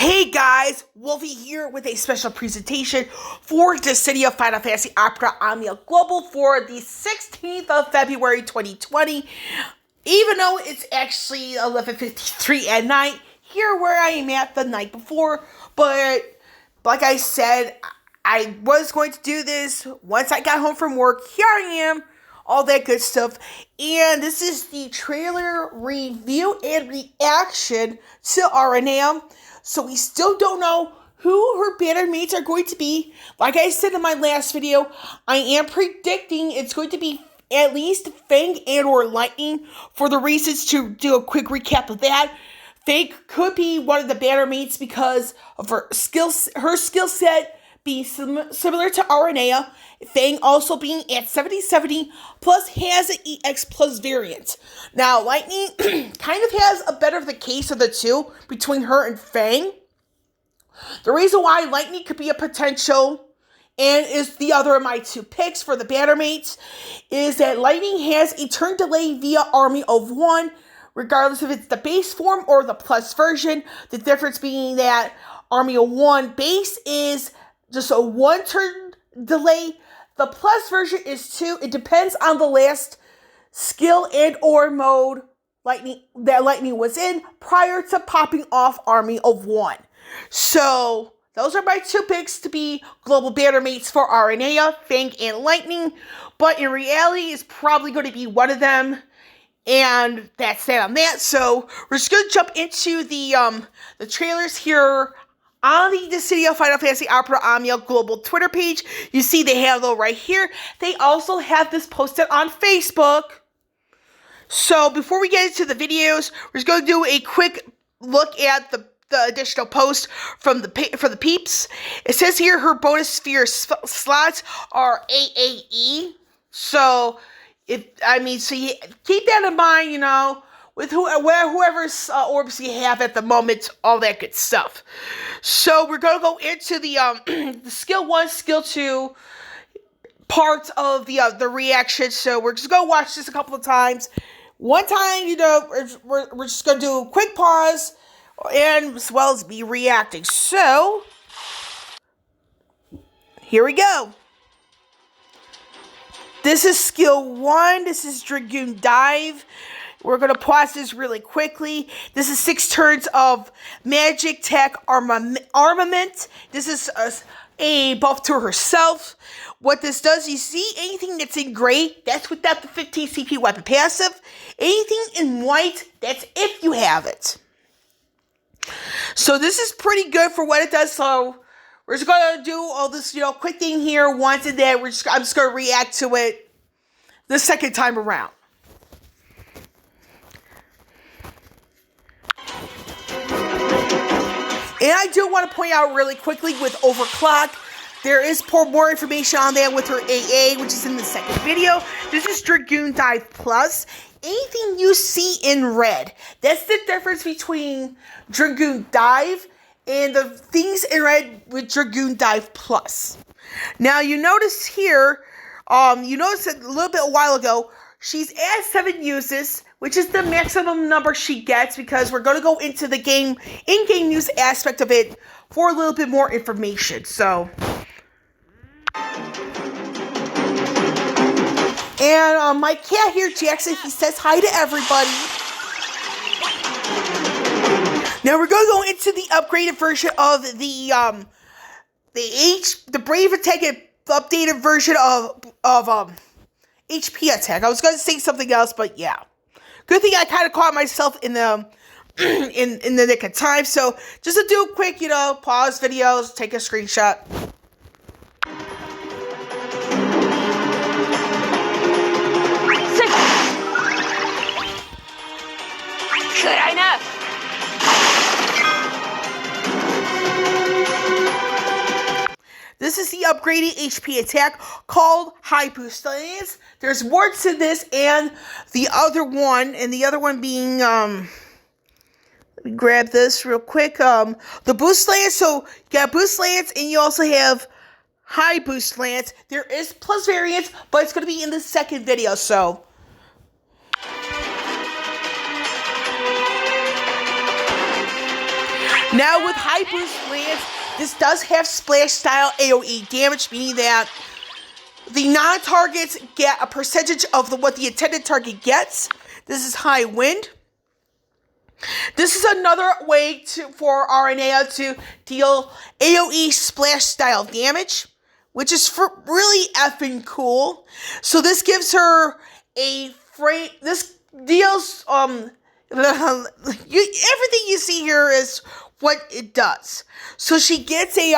Hey guys, Wolfie here with a special presentation for Dissidia Final Fantasy Opera Aranea Global for the 16th of February 2020. Even though it's actually 11:53 at night, here where I am at the night before. But like I said, I was going to do this once I got home from work. Here I am, all that good stuff. And this is the trailer review and reaction to Aranea. So we still don't know who her banner mates are going to be. Like I said in my last video, I am predicting it's going to be at least Fang and or Lightning. For the reasons, to do a quick recap of that, Fang could be one of the banner mates because of her skill set being similar to Aranea. Fang also being at 70/70 plus has an EX plus variant. Now, Lightning kind of has a better of the case of the two between her and Fang. The reason why Lightning could be a potential and is the other of my two picks for the banner mates is that Lightning has a turn delay via Army of One, regardless if it's the base form or the plus version. The difference being that Army of One base is just a one turn delay. The plus version is 2. It depends on the last skill and or mode Lightning was in prior to popping off Army of One. So those are my two picks to be global banner mates for Aranea, Fang and Lightning. But in reality, it's probably going to be one of them. And that's that on that. So we're just going to jump into the trailers here on the Dissidia Final Fantasy Opera Aranea Global Twitter page. You see the handle right here. They also have this posted on Facebook. So before we get into the videos, we're just going to do a quick look at the additional post from for the peeps. It says here her bonus sphere slots are AAE. So so you keep that in mind, with whoever's orbs you have at the moment, all that good stuff. So we're going to go into the the skill 1, skill 2 parts of the reaction. So we're just going to watch this a couple of times. One time, we're just going to do a quick pause and as well as be reacting. So here we go. This is skill 1. This is Dragoon Dive. We're going to pause this really quickly. This is 6 turns of magic tech armament. This is a buff to herself. What this does, you see anything that's in gray, that's without the 15 CP weapon passive. Anything in white, that's if you have it. So this is pretty good for what it does. So we're just going to do all this, quick thing here once, and then I'm just going to react to it the second time around. And I do want to point out really quickly with Overclock, there is more information on that with her AA, which is in the second video. This is Dragoon Dive Plus. Anything you see in red, that's the difference between Dragoon Dive and the things in red with Dragoon Dive Plus. Now, you notice here, you noticed a little bit a while ago, she's at 7 uses, which is the maximum number she gets, because we're going to go into the in-game news aspect of it for a little bit more information. So, and my cat here, Jackson, he says hi to everybody. Now we're going to go into the upgraded version of the Brave Attack updated version of HP attack. I was going to say something else, but yeah. Good thing I kind of caught myself in the in the nick of time. So just to do a quick, pause videos, take a screenshot. Good enough. This is the upgraded HP attack called High Boost Lance. There's more to this and the other one being, let me grab this real quick, the Boost Lance. So you got Boost Lance and you also have High Boost Lance. There is plus variants, but it's going to be in the second video, so. Now with High Boost Lance, this does have splash style AoE damage, meaning that the non-targets get a percentage of what the intended target gets. This is High Wind. This is another way for Aranea to deal AoE splash style damage, which is really effing cool. So this gives her a frame. This deals everything you see here is what it does. So she gets a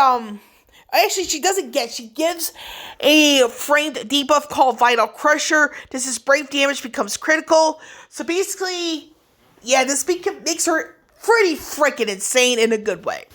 actually she doesn't get. She gives a framed debuff called Vital Crusher. This is brave damage becomes critical. So basically, yeah, this makes her pretty freaking insane in a good way.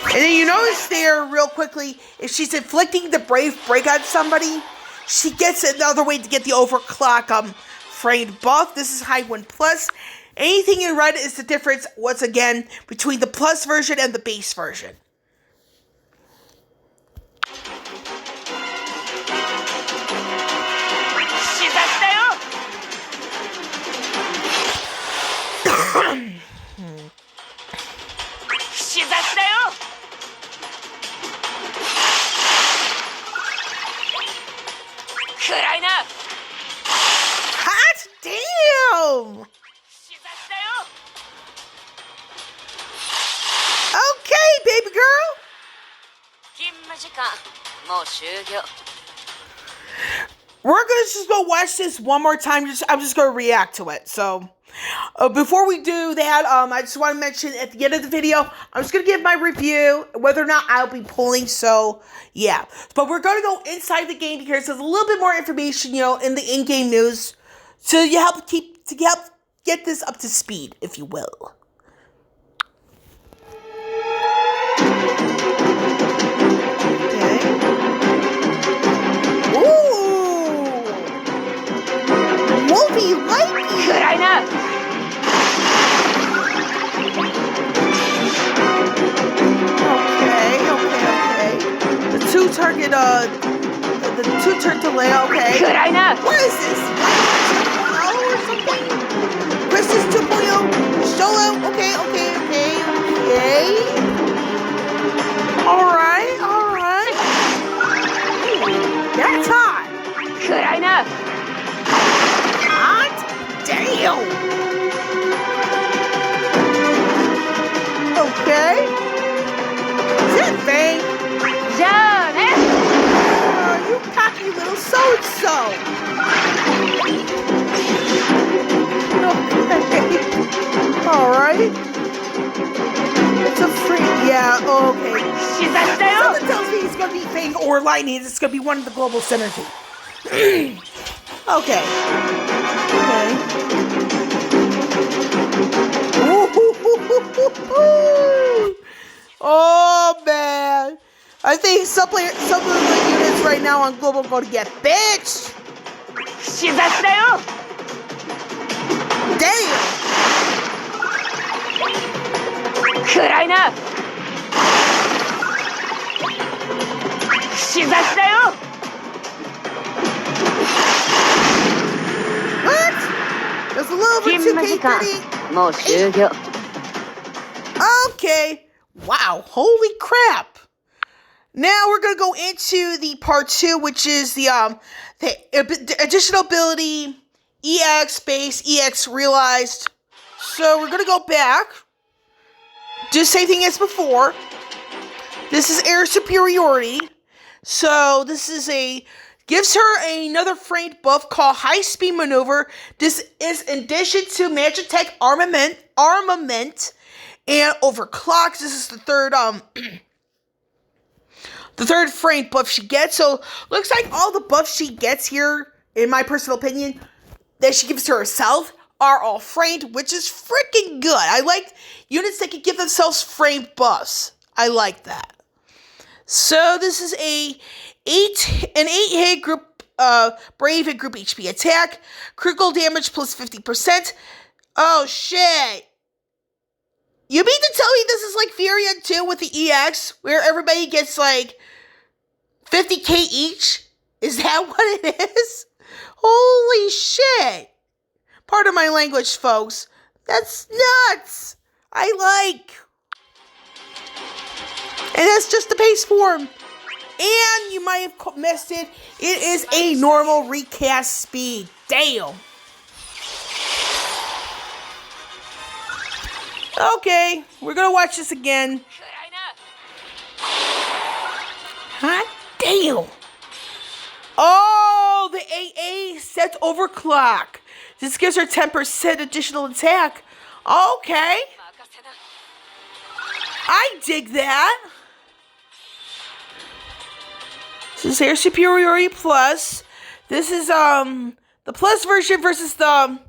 And then you notice there, real quickly, if she's inflicting the Brave Break on somebody, she gets another way to get the overclock framed buff. This is High Wind Plus. Anything in red is the difference, once again, between the plus version and the base version. Hot damn! Okay, baby girl. We're gonna just go watch this one more time. I'm just gonna react to it. So, before we do that, I just want to mention at the end of the video, I'm just gonna give my review, whether or not I'll be pulling. So, yeah. But we're gonna go inside the game because there's a little bit more information, in the in-game news, to help get this up to speed, if you will. Wolvie, like you. Could I not? Okay. The two turn delay, okay. Could I not? What is this? 2.0 or something? Christmas 2.0? Solo? Okay. Alright. That's hot. Could I not? Hot damn. Okay. Is that Vang? You cocky little so-and-so. Okay. Alright. It's a free... Yeah, okay. Something tells me it's going to be Vang or Lightning. It's going to be one of the global synergy. Okay. Oh, man. I think some of the units right now on global are going to get bitched. Damn. Could I not? What? That's a little bit too pretty. Okay. Wow. Holy crap. Now we're going to go into the part 2, which is the additional ability EX base, EX realized. So we're going to go back. Do the same thing as before. This is air superiority. So this is gives her another framed buff called high speed maneuver. This is in addition to magic tech armament and overclocks. This is the third the third framed buff she gets. So looks like all the buffs she gets here, in my personal opinion, that she gives to herself are all framed, which is freaking good. I like units that can give themselves framed buffs. I like that. So this is an 8-hit group brave and group HP attack. Critical damage plus 50%. Oh shit. You mean to tell me this is like Furion 2 with the EX, where everybody gets like 50k each? Is that what it is? Holy shit. Pardon my language, folks. That's nuts. I like. And that's just the base form. And you might have missed it. It is a normal recast speed. Damn. Okay, we're gonna watch this again. Hot damn. Oh, the AA sets overclock. This gives her 10% additional attack. Okay. I dig that. This is Air Superiority Plus. This is the plus version versus the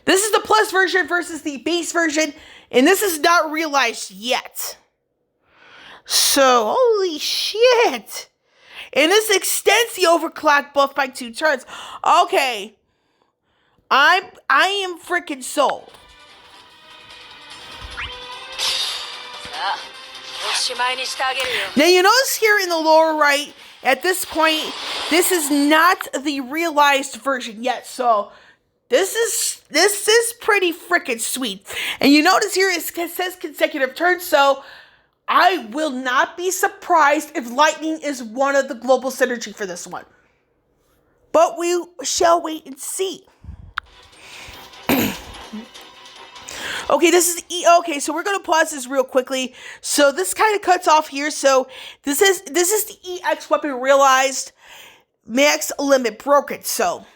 this is the plus version versus the base version, and this is not realized yet. So, holy shit. And this extends the overclock buff by 2 turns. Okay. I am freaking sold. Now you notice here in the lower right, at this point, this is not the realized version yet. So this is pretty freaking sweet. And you notice here it says consecutive turns, so I will not be surprised if lightning is one of the global synergy for this one. But we shall wait and see. Okay, this is okay, so we're gonna pause this real quickly. So this kind of cuts off here. So this is the EX weapon realized, max limit broken. So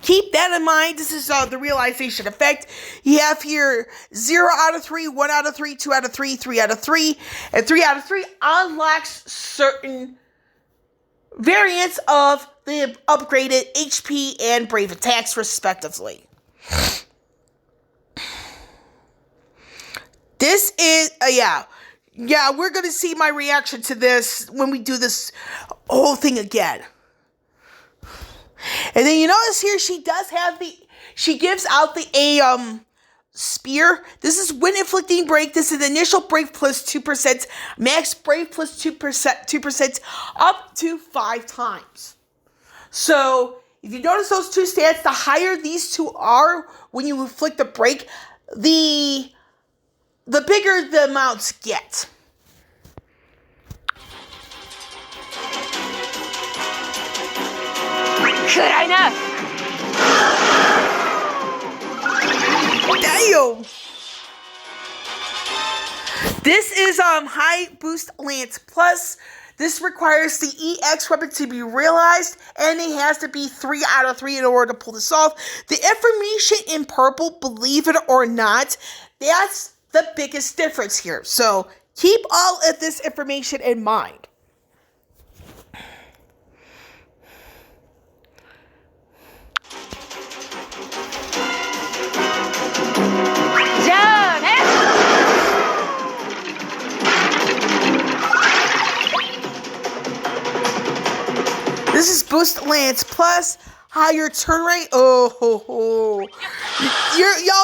keep that in mind. This is the realization effect. You have here 0 out of 3, 1 out of 3, 2 out of 3, 3 out of 3, and 3 out of 3 unlocks certain variants of the upgraded HP and Brave attacks, respectively. This is, yeah, we're going to see my reaction to this when we do this whole thing again. And then you notice here she does have she gives out the spear. This is when inflicting break. This is initial break plus 2%, max break plus 2%, up to 5 times. So if you notice those 2 stats, the higher these 2 are when you inflict a break, the bigger the amounts get. Good enough. Damn. This is High Boost Lance Plus. This requires the EX weapon to be realized, and it has to be 3 out of 3 in order to pull this off. The information in purple, believe it or not, that's the biggest difference here. So keep all of this information in mind. This is Boost Lance Plus, higher turn rate. Y'all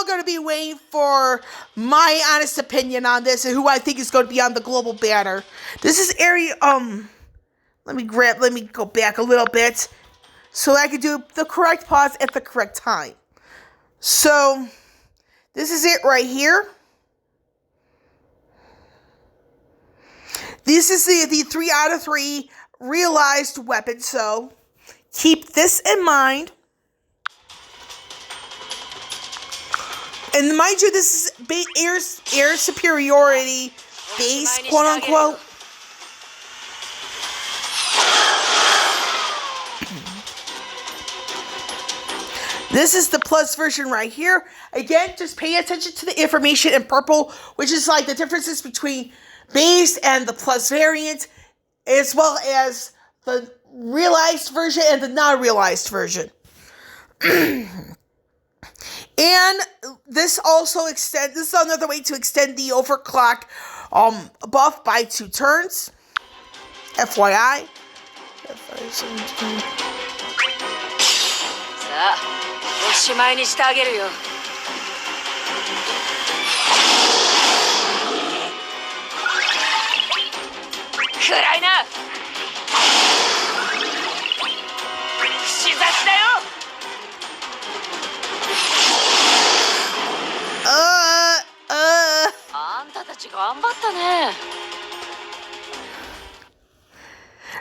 gonna be waiting for my honest opinion on this and who I think is going to be on the global banner. This is area. Let me go back a little bit so I can do the correct pause at the correct time. So this is it right here. This is the 3 out of 3 realized weapon, so keep this in mind. And mind you, this is air superiority base, quote unquote. This is the plus version right here. Again, just pay attention to the information in purple, which is like the differences between base and the plus variant, as well as the realized version and the non-realized version. And this also this is another way to extend the overclock buff by 2 turns. FYI. Good enough.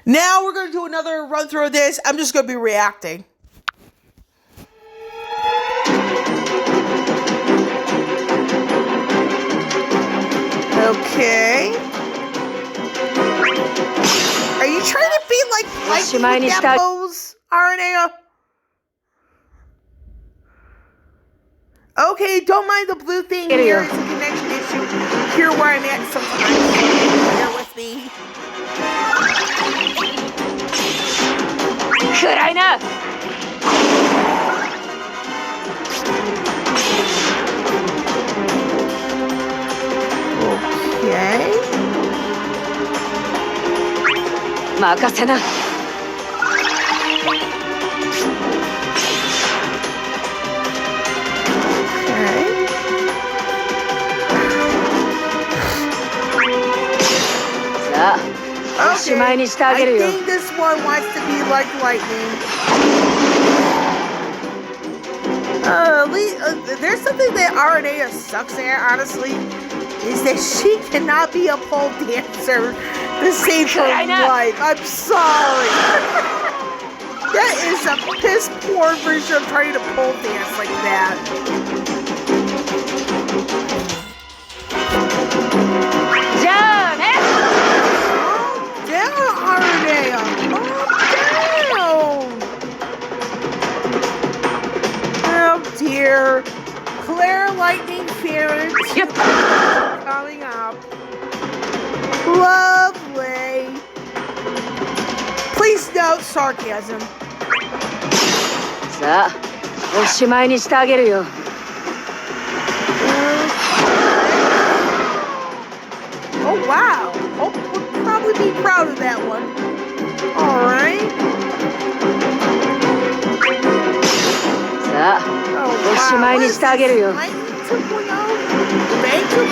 Now we're going to do another run through of this. I'm just going to be reacting. Okay. Are you trying to be like lightning with that pose, Aranea? Okay, don't mind the blue thing here. It's a connection issue here where I'm at sometimes. Bear with me. Aranea. Okay. Makasena. Okay. I think this one wants to be like lightning. There's something that Aranea sucks at, honestly, is that she cannot be a pole dancer to save her life. I'm sorry. That is a piss poor version of trying to pole dance like that. Aranea, calm down. Oh dear. Claire Lightning Parent coming up. Lovely. Please note sarcasm. Oh wow. Oh, we'll probably be proud of that one. Alright. Oh wow. What is this? Lightning 2.0? Bang 2.0?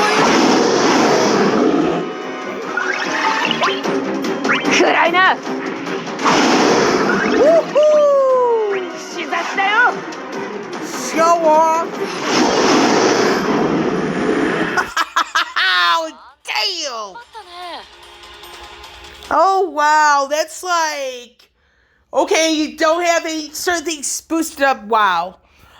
Woohoo! Show off! Damn! Oh wow, that's like, okay, you don't have any certain things boosted up. Wow,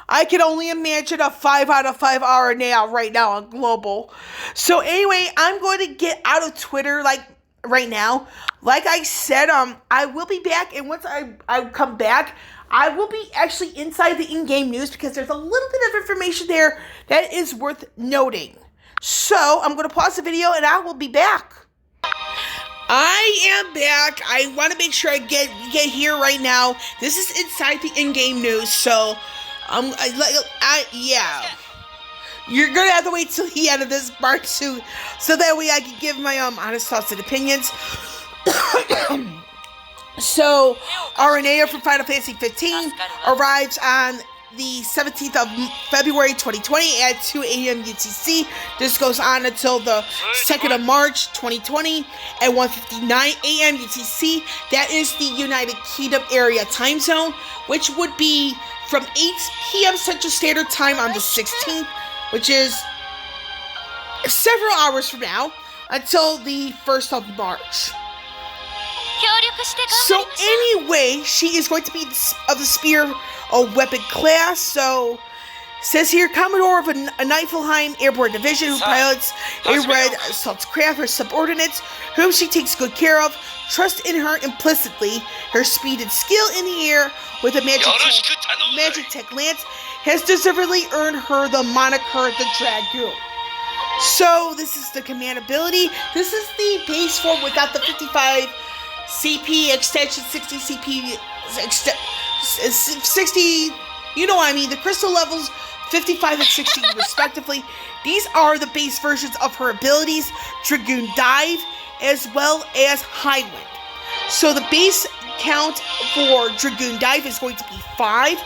I can only imagine a 5 out of 5 Aranea right now on global. So anyway, I'm going to get out of Twitter like right now. Like I said, I will be back, and once I come back, I will be actually inside the in-game news because there's a little bit of information there that is worth noting. So I'm going to pause the video, and I will be back. I am back. I want to make sure I get here right now. This is inside the in-game news, so yeah. You're gonna have to wait till the end of this part too, so that way I can give my honest thoughts and opinions. So, Aranea from Final Fantasy 15 arrives on the 17th of February 2020 at 2 a.m. UTC. This goes on until the 2nd of March 2020 at 1:59 a.m. UTC. That is the United Kingdom area time zone, which would be from 8 p.m. Central Standard Time on the 16th, which is several hours from now, until the 1st of March. So anyway, she is going to be of the spear weapon class. So says here, Commodore of a Niflheim Airborne Division who pilots a red assault craft. Her subordinates, whom she takes good care of, trust in her implicitly. Her speed and skill in the air with a magic tech lance has deservedly earned her the moniker the Dragoon. So this is the command ability. This is the base form without the 55 CP extension, 60 CP, 60, you know what I mean, the crystal levels 55 and 60 respectively. These are the base versions of her abilities, Dragoon Dive, as well as High Wind. So the base count for Dragoon Dive is going to be 5.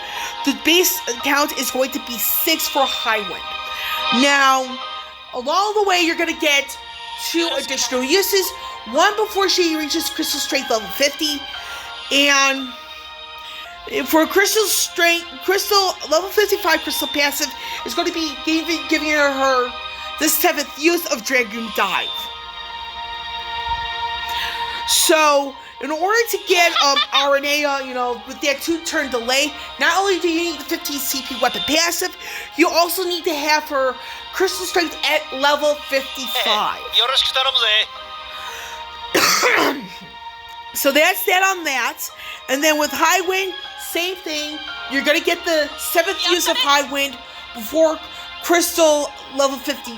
The base count is going to be 6 for High Wind. Now, along the way, you're going to get 2 additional uses. One before she reaches Crystal Strength level 50, and for Crystal level 55 Crystal Passive is going to be giving her the 7th use of Dragoon Dive. So in order to get Aranea, with that 2-turn delay, not only do you need the 15 CP weapon passive, you also need to have her crystal strength at level 55. So that's that on that. And then with High Wind, same thing. You're going to get the 7th use of High Wind before crystal level 50.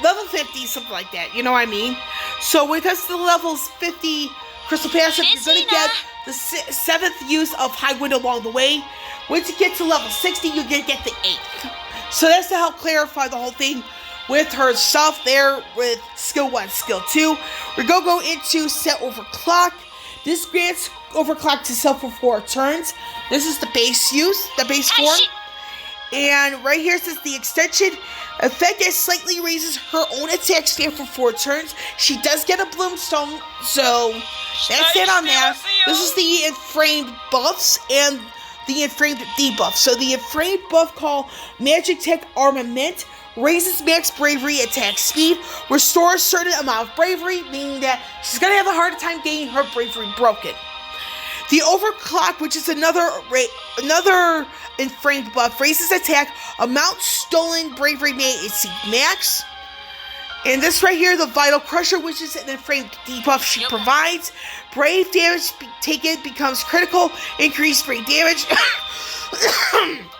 Level 50, something like that. You know what I mean? So when it comes to the levels 50 crystal passive, you're going to get the 7th use of High Wind along the way. Once you get to level 60, you're going to get the 8th. So that's to help clarify the whole thing with her stuff there with skill 1, skill 2. We're going to go into set overclock. This grants overclock to self for 4 turns. This is the base use, the base form. And right here says the extension. Effect that slightly raises her own attack stand for 4 turns. She does get a Bloomstone, so that's it on that. This is the inframed buffs and the inframed debuff. So the inframed buff called Magic Tech Armament raises max bravery attack speed, restores certain amount of bravery, meaning that she's going to have a harder time getting her bravery broken. The overclock, which is another inframed buff, raises attack amount stolen bravery may exceed max. And this right here, the Vital Crusher, which is an inframed debuff she provides. Brave damage taken becomes critical. Increased brave damage.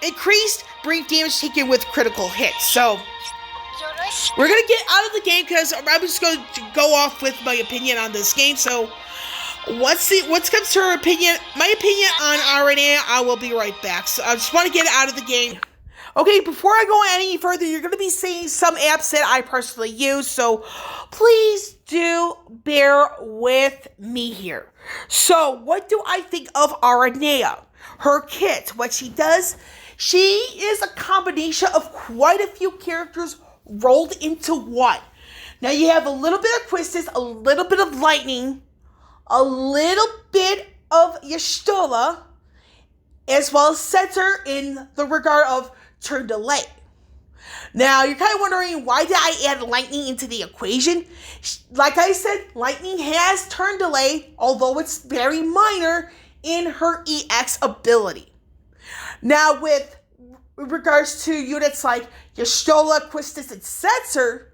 Increased brave damage taken with critical hits. So we're gonna get out of the game because I'm just going to go off with my opinion on this game. So once comes to her opinion, my opinion on Aranea, I will be right back. So I just want to get out of the game. Okay, before I go any further, you're going to be seeing some apps that I personally use, so please do bear with me here. So, what do I think of Aranea? Her kit, what she does, she is a combination of quite a few characters rolled into one. Now, you have a little bit of Quistis, a little bit of Lightning, a little bit of Y'shtola, as well as Center in the regard of turn delay. Now, you're kind of wondering, why did I add Lightning into the equation? Like I said, Lightning has turn delay, although it's very minor in her EX ability. Now, with regards to units like Y'shtola, Quistis, and Center,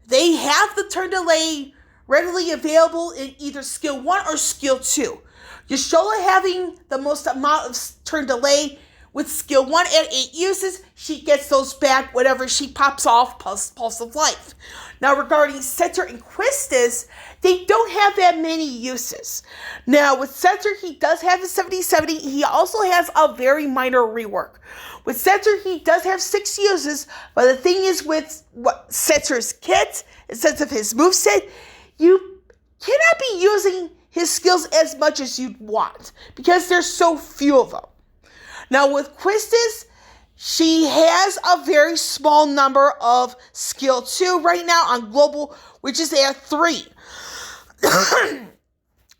they have the turn delay readily available in either skill 1 or skill 2. Y'shtola having the most amount of turn delay with skill 1 at 8 uses, she gets those back whenever she pops off Pulse of Life. Now, regarding Center and Quistis, they don't have that many uses. Now, with Center, he does have a 70-70. He also has a very minor rework. With Center, he does have 6 uses, but the thing is with Center's kit, in sense of his moveset, you cannot be using his skills as much as you'd want because there's so few of them. Now, with Quistis, she has a very small number of skill 2 right now on global, which is at 3.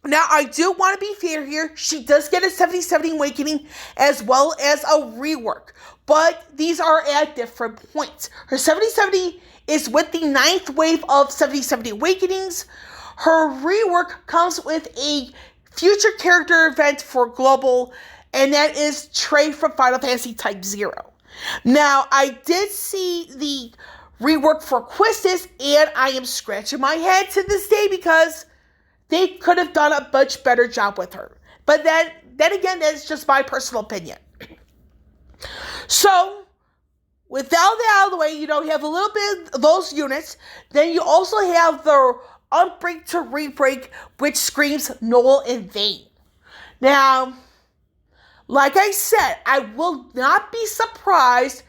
Now, I do want to be fair here. She does get a 70-70 awakening as well as a rework, but these are at different points. Her 70-70 is with the 9th wave of 70-70 awakenings. Her rework comes with a future character event for global, and that is Trey from Final Fantasy Type 0. Now, I did see the rework for Quistis, and I am scratching my head to this day because they could have done a much better job with her. But then again, that's just my personal opinion. So, without that out of the way, you have a little bit of those units. Then you also have the Unbreak to Rebreak, which screams Null in Vain. Now, like I said, I will not be surprised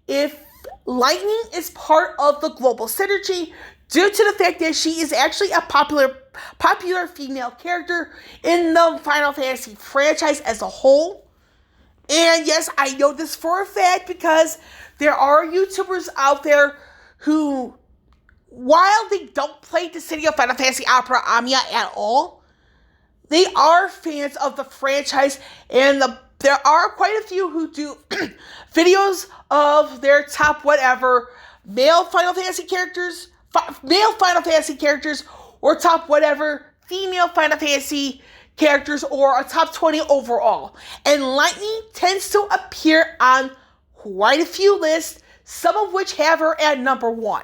if Lightning is part of the global synergy due to the fact that she is actually a popular female character in the Final Fantasy franchise as a whole. And yes, I know this for a fact because there are YouTubers out there who, while they don't play Dissidia Final Fantasy Opera Amiya at all, they are fans of the franchise, and there are quite a few who do videos of their top whatever male Final Fantasy characters, or top whatever female Final Fantasy characters or a top 20 overall. And Lightning tends to appear on quite a few lists, some of which have her at number 1.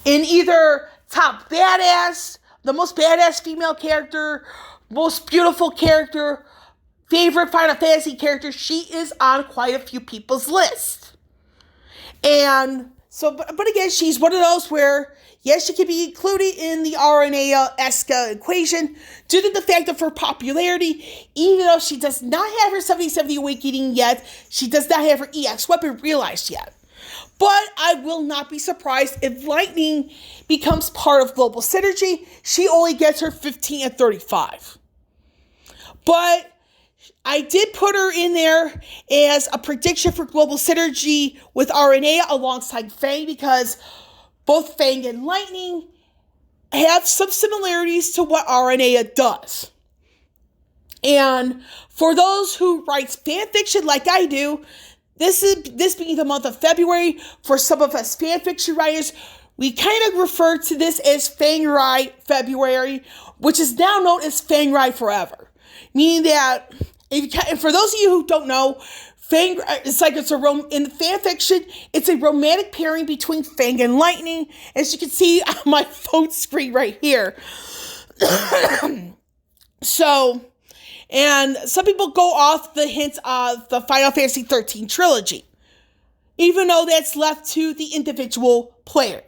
In either top badass, the most badass female character, most beautiful character, favorite Final Fantasy character, she is on quite a few people's lists. And so, but again, she's one of those where, yes, she can be included in the Aranea-esque equation due to the fact of her popularity. Even though she does not have her 70/70 awakening yet, she does not have her EX weapon realized yet. But I will not be surprised if Lightning becomes part of Global Synergy. She only gets her 15 and 35. But I did put her in there as a prediction for Global Synergy with Aranea alongside Fang, because both Fang and Lightning have some similarities to what Aranea does. And for those who write fanfiction like I do, this being the month of February, for some of us fanfiction writers, we kind of refer to this as Fang Ride February, which is now known as Fang Ride Forever. Meaning that, for those of you who don't know, Fang, it's like in the fanfiction, it's a romantic pairing between Fang and Lightning, as you can see on my phone screen right here. So, and some people go off the hints of the Final Fantasy 13 trilogy, even though that's left to the individual player.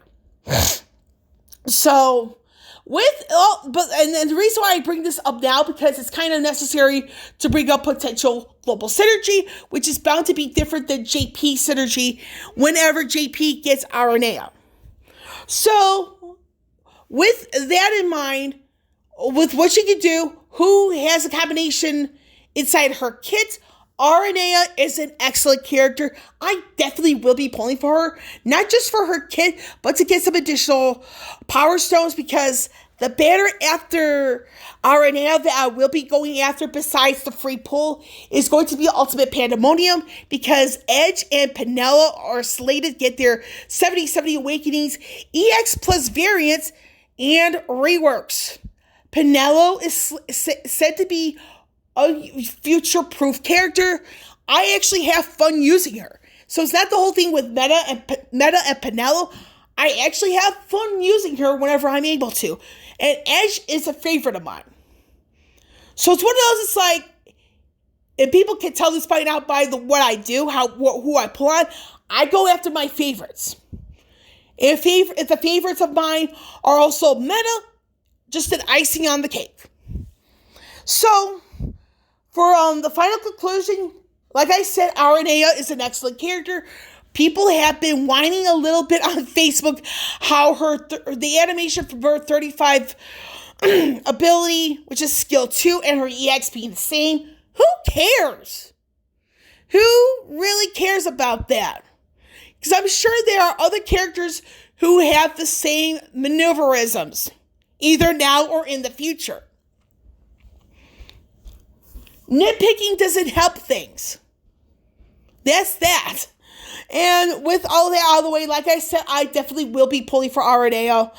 So, and the reason why I bring this up now, because it's kind of necessary to bring up potential global synergy, which is bound to be different than JP synergy whenever JP gets Aranea. So, with that in mind, with what she can do, who has a combination inside her kit, Aranea is an excellent character. I definitely will be pulling for her, not just for her kit, but to get some additional power stones, because the banner after Aranea that I will be going after besides the free pull is going to be Ultimate Pandemonium, because Edge and Penelo are slated to get their 70/70 awakenings, EX plus variants, and reworks. Penelo is said to be a future-proof character. I actually have fun using her. So it's not the whole thing with Meta and Penelo. I actually have fun using her whenever I'm able to. And Edge is a favorite of mine. So it's one of those, it's like, and people can tell this by now by what I do, who I pull on. I go after my favorites. If the favorites of mine are also Meta, just an icing on the cake. So, for the final conclusion, like I said, Aranea is an excellent character. People have been whining a little bit on Facebook how the animation from her 35 ability, which is skill 2, and her EX being the same. Who cares? Who really cares about that? Because I'm sure there are other characters who have the same maneuverisms, either now or in the future. Nitpicking doesn't help things. That's that. And with all that out of the way, like I said, I definitely will be pulling for Aranea.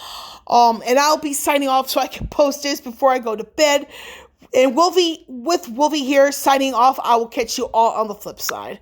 And I'll be signing off so I can post this before I go to bed. And with Wolvie here signing off, I will catch you all on the flip side.